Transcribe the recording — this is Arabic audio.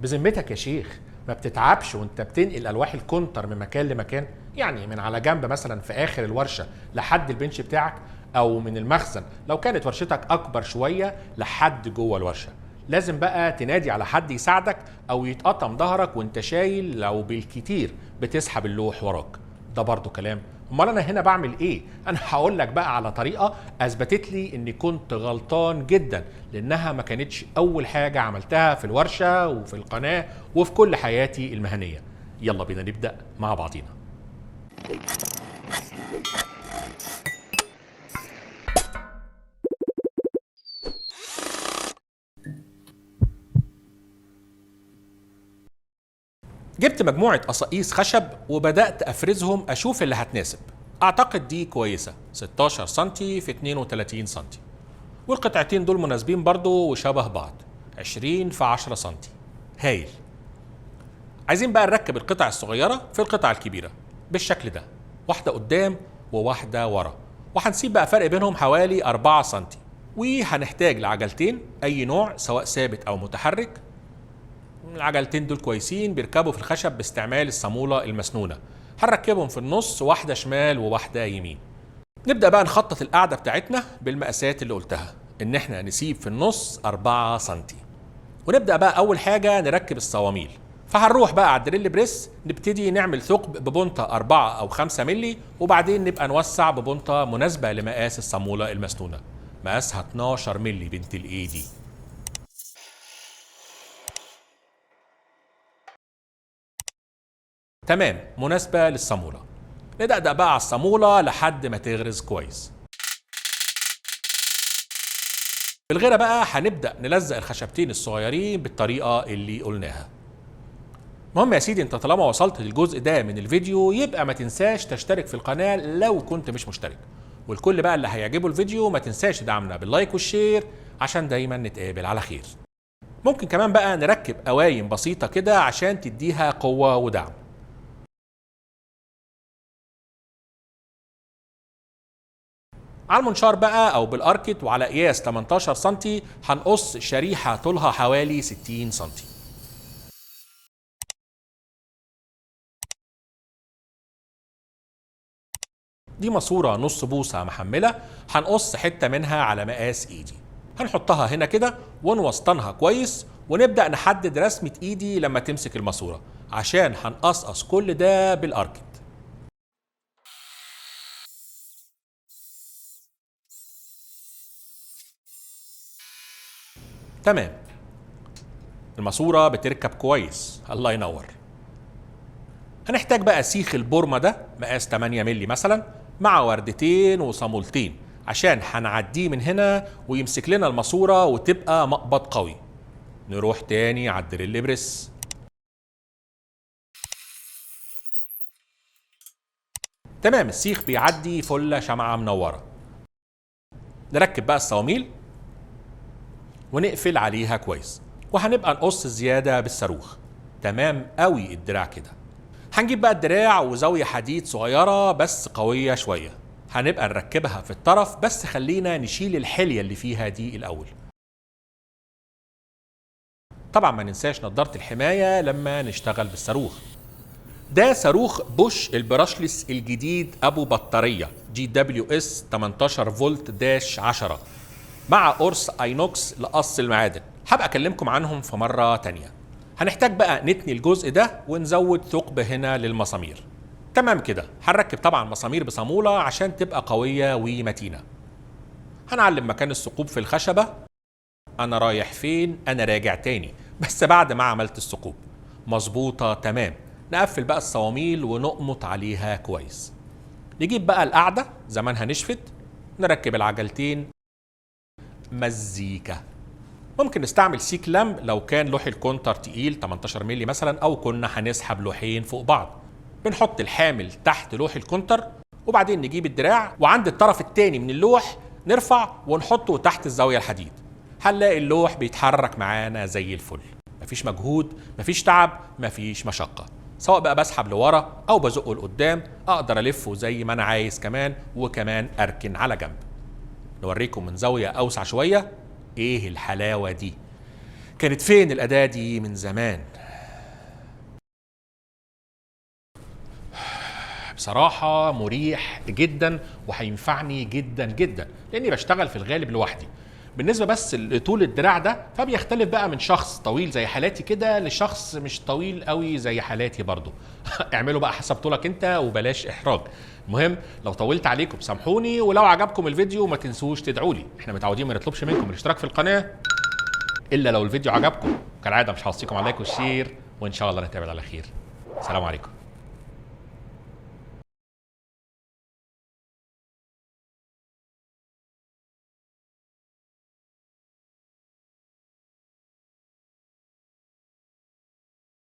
بذمتك يا شيخ ما بتتعبش وانت بتنقل الواح الكونتر من مكان لمكان؟ يعني من على جنب مثلا في اخر الورشه لحد البنش بتاعك، او من المخزن لو كانت ورشتك اكبر شويه لحد جوه الورشه. لازم بقى تنادي على حد يساعدك او يتقطم ظهرك وانت شايل، لو بالكتير بتسحب اللوح وراك. ده برضو كلام؟ امال انا هنا بعمل ايه؟ انا هقول لك بقى على طريقه اثبتت لي اني كنت غلطان جدا، لانها ما كانتش اول حاجه عملتها في الورشه وفي القناه وفي كل حياتي المهنيه. يلا بينا نبدا مع بعضينا. جبت مجموعة قصاقيس خشب وبدأت أفرزهم أشوف اللي هتناسب. أعتقد دي كويسة، 16 سنتي في 32 سنتي، والقطعتين دول مناسبين برضو وشبه بعض، 20 في 10 سنتي. هايل. عايزين بقى نركب القطع الصغيرة في القطع الكبيرة بالشكل ده، واحدة قدام وواحدة ورا، وهنسيب بقى فرق بينهم حوالي 4 سنتي. وهنحتاج لعجلتين أي نوع سواء ثابت أو متحرك. العجلتين دول كويسين، بيركبوا في الخشب باستعمال الصامولة المسنونة. هنركبهم في النص، واحدة شمال وواحدة يمين. نبدأ بقى نخطط القاعدة بتاعتنا بالمقاسات اللي قلتها، ان احنا نسيب في النص 4 سنتي. ونبدأ بقى أول حاجة نركب الصواميل. فهنروح بقى على الدريل بريس، نبتدي نعمل ثقب ببنطة 4 أو 5 ملي، وبعدين نبقى نوسع ببنطة مناسبة لمقاس الصامولة المسنونة، مقاسها 12 ملي بنت الاي دي. تمام، مناسبة للصامولة. ندقدق بقى على الصامولة لحد ما تغرز كويس. بالغيرة بقى هنبدأ نلزق الخشبتين الصغيرين بالطريقة اللي قلناها. المهم يا سيدي، انت طالما وصلت للجزء ده من الفيديو يبقى ما تنساش تشترك في القناة لو كنت مش مشترك. والكل بقى اللي هيعجبه الفيديو ما تنساش تدعمنا باللايك والشير عشان دايما نتقابل على خير. ممكن كمان بقى نركب قوايم بسيطة كده عشان تديها قوة ودعم. على المنشار بقى او بالاركت وعلى قياس 18 سنتي هنقص شريحة طولها حوالي 60 سنتي. دي ماسورة نص بوصة محملة، هنقص حتة منها على مقاس ايدي. هنحطها هنا كده ونوسطنها كويس، ونبدأ نحدد رسمة ايدي لما تمسك الماسورة عشان هنقصقص كل ده بالاركت. تمام، الماسورة بتركب كويس، الله ينور. هنحتاج بقى سيخ البورمة ده مقاس 8 مللي مثلا، مع وردتين وصامولتين عشان هنعديه من هنا ويمسك لنا الماسورة وتبقى مقبض قوي. نروح تاني على الدريل بريس. تمام، السيخ بيعدي فلة شمعة منورة. نركب بقى الصواميل ونقفل عليها كويس، وهنبقى نقص الزيادة بالصاروخ. تمام قوي الدراع كده. هنجيب بقى الدراع وزاوية حديد صغيرة بس قوية شوية، هنبقى نركبها في الطرف، بس خلينا نشيل الحلية اللي فيها دي الأول. طبعا ما ننساش نضارة الحماية لما نشتغل بالصاروخ. ده صاروخ بوش البراشلس الجديد أبو بطارية GWS 18 فولت داش 10 مع قرص اينوكس لقص المعادن. هبقى اكلمكم عنهم في مرة تانية. هنحتاج بقى نتني الجزء ده ونزود ثقب هنا للمسامير. تمام كده. هنركب طبعا مسامير بصامولة عشان تبقى قوية ومتينة. هنعلم مكان الثقوب في الخشبة. انا رايح فين، انا راجع تاني، بس بعد ما عملت الثقوب مظبوطة تمام. نقفل بقى الصواميل ونقمط عليها كويس. نجيب بقى القاعدة زمانها نشفت، نركب العجلتين. مزيكا. ممكن نستعمل سيك لامب لو كان لوح الكونتر تقيل 18 مللي مثلا، او كنا هنسحب لوحين فوق بعض. بنحط الحامل تحت لوح الكونتر، وبعدين نجيب الدراع وعند الطرف الثاني من اللوح نرفع ونحطه تحت الزاوية الحديد. هنلاقي اللوح بيتحرك معانا زي الفل. مفيش مجهود، مفيش تعب، مفيش مشقة. سواء بقى بسحب لورا او بزقه لقدام، اقدر الفه زي ما انا عايز كمان، وكمان اركن على جنب. نوريكم من زاوية اوسع شوية. ايه الحلاوة دي؟ كانت فين الأداة دي من زمان؟ بصراحة مريح جدا وهينفعني جدا جدا، لأني بشتغل في الغالب لوحدي. بالنسبة بس لطول الدراع ده فبيختلف بقى من شخص طويل زي حالاتي كده لشخص مش طويل قوي زي حالاتي برضو. اعملوا بقى حسب طولك انت وبلاش احراج. المهم لو طولت عليكم سامحوني، ولو عجبكم الفيديو ما تنسوش تدعوا لي. احنا متعودين ما نطلبش منكم الاشتراك في القناة الا لو الفيديو عجبكم. كالعادة مش هوصيكم على اللايك والشير، وان شاء الله نتقابل على خير. السلام عليكم.